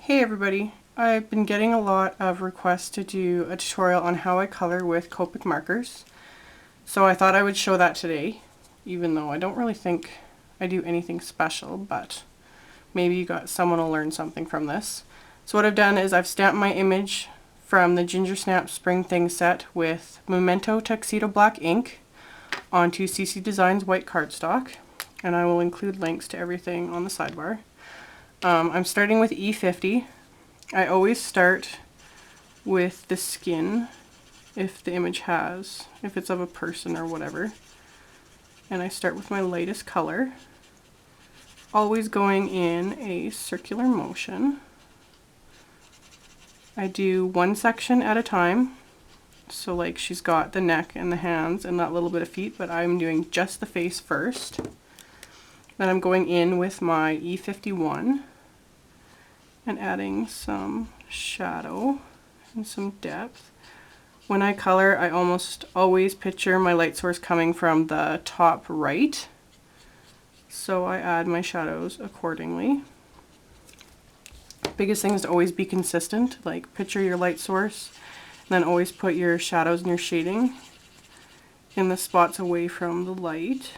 Hey everybody, I've been getting a lot of requests to do a tutorial on how I color with Copic markers. So I thought I would show that today, even though I don't really think I do anything special, but maybe someone will learn something from this. So what I've done is I've stamped my image from the Ginger Snap Spring Thing set with Memento Tuxedo Black ink onto CC Designs white cardstock, and I will include links to everything on the sidebar. I'm starting with E50. I always start with the skin if the image if it's of a person or whatever. And I start with my lightest color, always going in a circular motion. I do one section at a time. So like she's got the neck and the hands and that little bit of feet, but I'm doing just the face first. Then I'm going in with my E51 and adding some shadow and some depth. When I color, I almost always picture my light source coming from the top right, so I add my shadows accordingly. Biggest thing is to always be consistent, like picture your light source and then always put your shadows and your shading in the spots away from the light.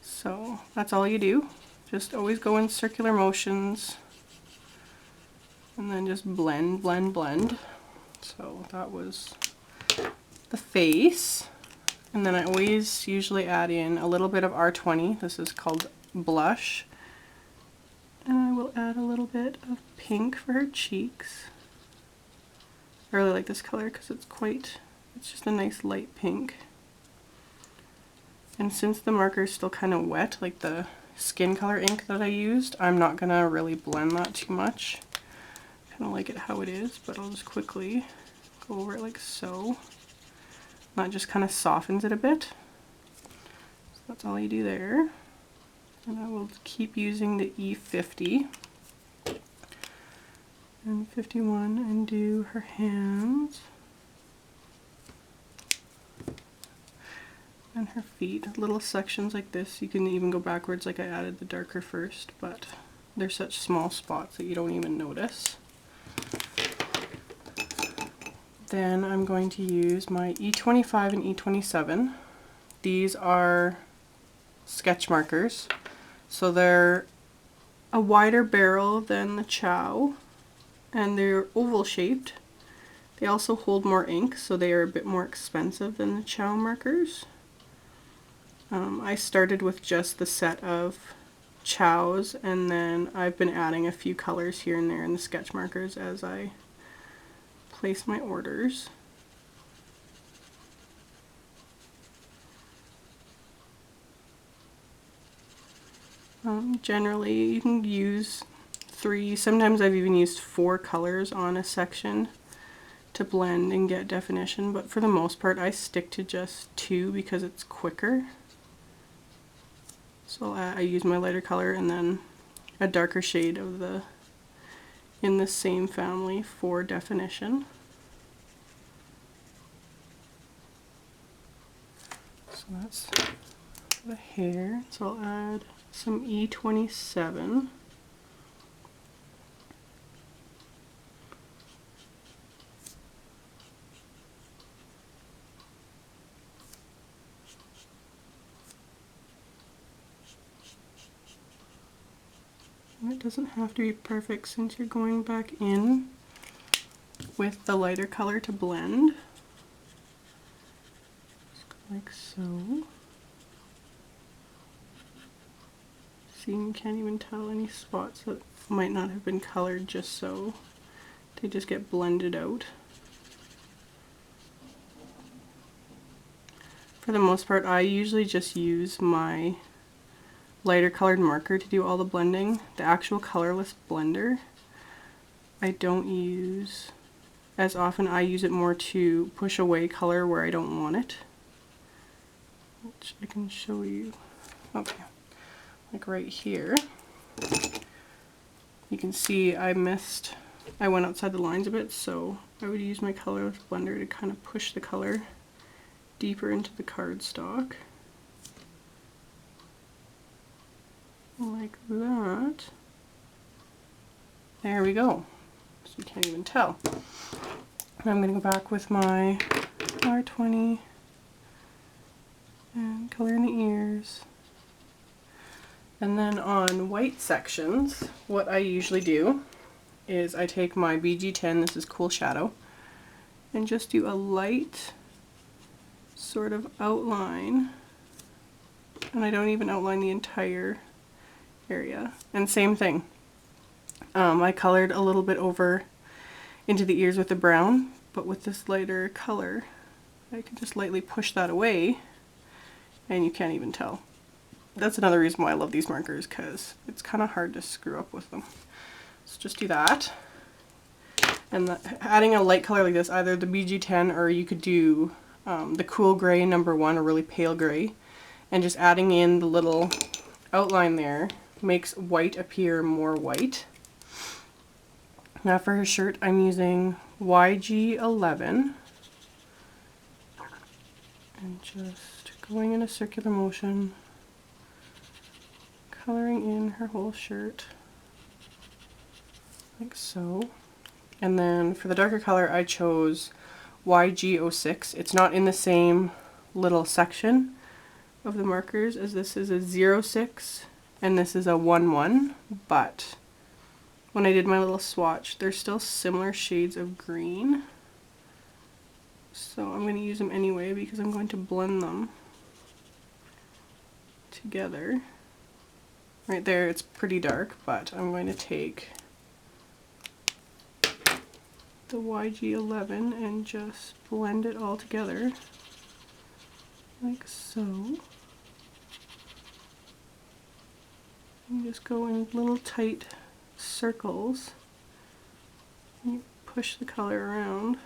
So that's all you do. Just always go in circular motions and then just blend, blend, blend. So that was the face. And then I always usually add in a little bit of R20. This is called blush. And I will add a little bit of pink for her cheeks. I really like this color because it's just a nice light pink. And since the marker is still kind of wet, like the skin color ink that I used, I'm not gonna really blend that too much. Kind of like it how it is, but I'll just quickly go over it like so. That just kind of softens it a bit. So that's all you do there. And I will keep using the E50 and 51 and do her hands and her feet. Little sections like this. You can even go backwards, like I added the darker first, but they're such small spots that you don't even notice. Then I'm going to use my E25 and E27. These are sketch markers. So they're a wider barrel than the Chow, and they're oval shaped. They also hold more ink, so they are a bit more expensive than the Chow markers. I started with just the set of Chows, and then I've been adding a few colors here and there in the sketch markers as I place my orders. Generally you can use 3, sometimes I've even used 4 colors on a section to blend and get definition, but for the most part I stick to just 2 because it's quicker. So I use my lighter color and then a darker shade of in the same family for definition. So that's the hair. So I'll add some E27. And it doesn't have to be perfect since you're going back in with the lighter color to blend. Just go like so. See, you can't even tell any spots that might not have been colored just so. They just get blended out. For the most part, I usually just use my lighter colored marker to do all the blending. The actual colorless blender I don't use as often. I use it more to push away color where I don't want it, which I can show you. Okay, like right here you can see I went outside the lines a bit, so I would use my colorless blender to kind of push the color deeper into the cardstock. Like that. There we go. So you can't even tell. And I'm going to go back with my R20 and color in the ears. And then on white sections, what I usually do is I take my BG10, this is Cool Shadow, and just do a light sort of outline. And I don't even outline the entire area. And same thing. I colored a little bit over into the ears with the brown, but with this lighter color, I can just lightly push that away and you can't even tell. That's another reason why I love these markers, because it's kind of hard to screw up with them. So just do that. And adding a light color like this, either the BG10 or you could do the Cool Gray #1, a really pale gray, and just adding in the little outline there makes white appear more white. Now for her shirt, I'm using YG11 and just going in a circular motion, coloring in her whole shirt like so. And then for the darker color, I chose YG06. It's not in the same little section of the markers as this is a 06 and this is a 11, but when I did my little swatch, they're still similar shades of green. So I'm going to use them anyway because I'm going to blend them together. Right there it's pretty dark, but I'm going to take the YG11 and just blend it all together like so. And just go in little tight circles. You push the color around.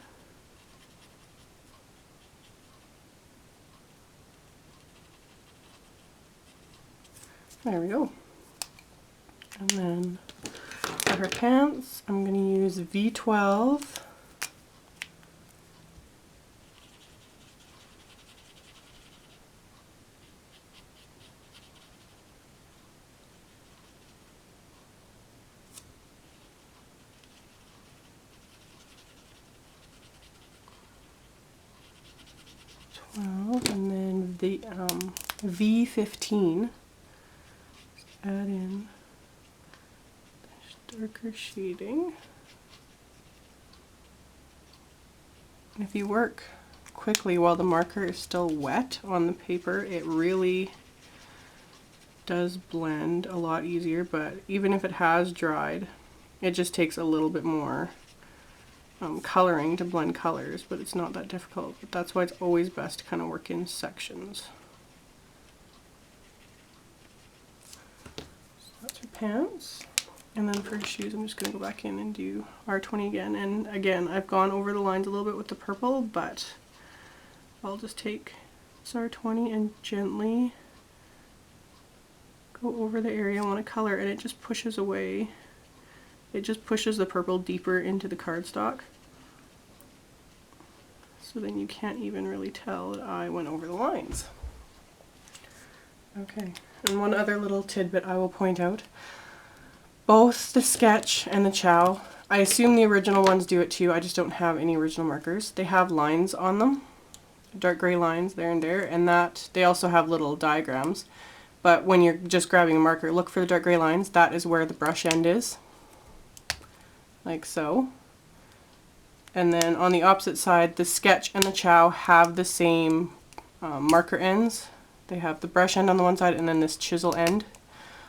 There we go. And then for her pants, I'm going to use V12. And then the V15. Just add in darker shading. And if you work quickly while the marker is still wet on the paper, it really does blend a lot easier, but even if it has dried, it just takes a little bit more coloring to blend colors, but it's not that difficult. But that's why it's always best to kind of work in sections. So that's her pants. And then for her shoes, I'm just going to go back in and do R20 again. And again, I've gone over the lines a little bit with the purple, but I'll just take this R20 and gently go over the area I want to color, and it just pushes away. It just pushes the purple deeper into the cardstock. So then you can't even really tell that I went over the lines. Okay, and one other little tidbit I will point out. Both the sketch and the chow, I assume the original ones do it too, I just don't have any original markers. They have lines on them, dark gray lines there and there, and that they also have little diagrams. But when you're just grabbing a marker, look for the dark gray lines. That is where the brush end is, like so. And then on the opposite side, the sketch and the chow have the same marker ends. They have the brush end on the one side and then this chisel end.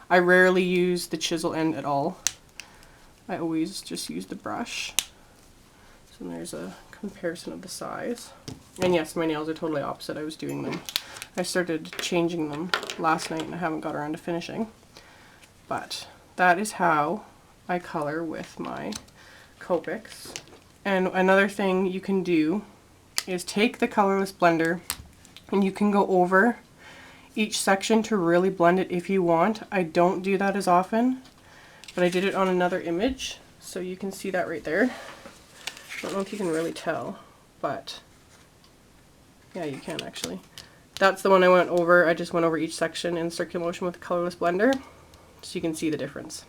I rarely use the chisel end at all. I always just use the brush. So there's a comparison of the size. And yes, my nails are totally opposite. I was doing them. I started changing them last night and I haven't got around to finishing. But that is how I color with my Copics. And another thing you can do is take the colorless blender and you can go over each section to really blend it if you want. I don't do that as often, but I did it on another image, so you can see that right there. I don't know if you can really tell, but yeah, you can actually. That's the one I went over. I just went over each section in circular motion with the colorless blender, so you can see the difference.